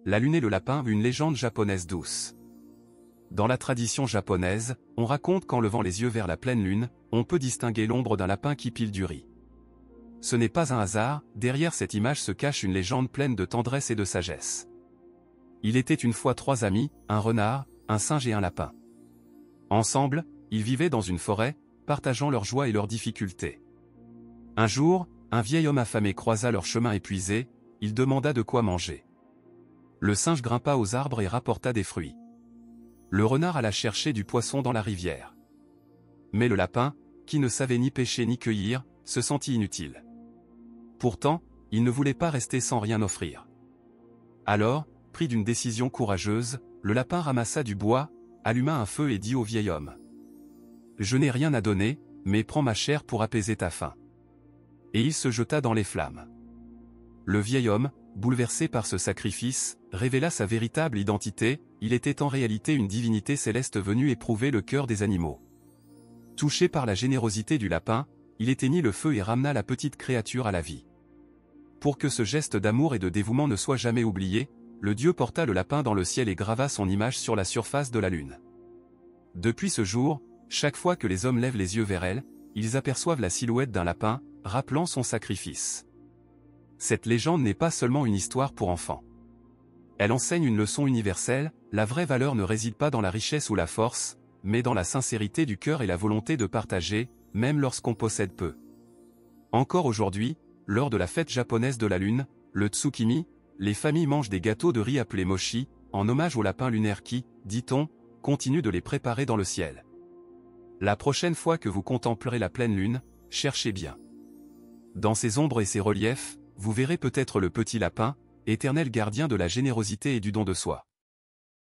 la lune et le lapin, une légende japonaise douce. Dans la tradition japonaise, on raconte qu'en levant les yeux vers la pleine lune, on peut distinguer l'ombre d'un lapin qui pile du riz. Ce n'est pas un hasard, derrière cette image se cache une légende pleine de tendresse et de sagesse. Il était une fois 3 amis, un renard, un singe et un lapin. Ensemble, ils vivaient dans une forêt, partageant leur joie et leurs difficultés. Un jour, un vieil homme affamé croisa leur chemin épuisé, il demanda de quoi manger. Le singe grimpa aux arbres et rapporta des fruits. Le renard alla chercher du poisson dans la rivière. Mais le lapin, qui ne savait ni pêcher ni cueillir, se sentit inutile. Pourtant, il ne voulait pas rester sans rien offrir. Alors, pris d'une décision courageuse, le lapin ramassa du bois, alluma un feu et dit au vieil homme : « Je n'ai rien à donner, mais prends ma chair pour apaiser ta faim. » Et il se jeta dans les flammes. Le vieil homme, bouleversé par ce sacrifice, révéla sa véritable identité, il était en réalité une divinité céleste venue éprouver le cœur des animaux. Touché par la générosité du lapin, il éteignit le feu et ramena la petite créature à la vie. Pour que ce geste d'amour et de dévouement ne soit jamais oublié, le dieu porta le lapin dans le ciel et grava son image sur la surface de la lune. Depuis ce jour, chaque fois que les hommes lèvent les yeux vers elle, ils aperçoivent la silhouette d'un lapin, rappelant son sacrifice. Cette légende n'est pas seulement une histoire pour enfants. Elle enseigne une leçon universelle, la vraie valeur ne réside pas dans la richesse ou la force, mais dans la sincérité du cœur et la volonté de partager, même lorsqu'on possède peu. Encore aujourd'hui, lors de la fête japonaise de la lune, le Tsukimi, les familles mangent des gâteaux de riz appelés mochi, en hommage au lapin lunaire qui, dit-on, continue de les préparer dans le ciel. La prochaine fois que vous contemplerez la pleine lune, cherchez bien. Dans ses ombres et ses reliefs, vous verrez peut-être le petit lapin, éternel gardien de la générosité et du don de soi.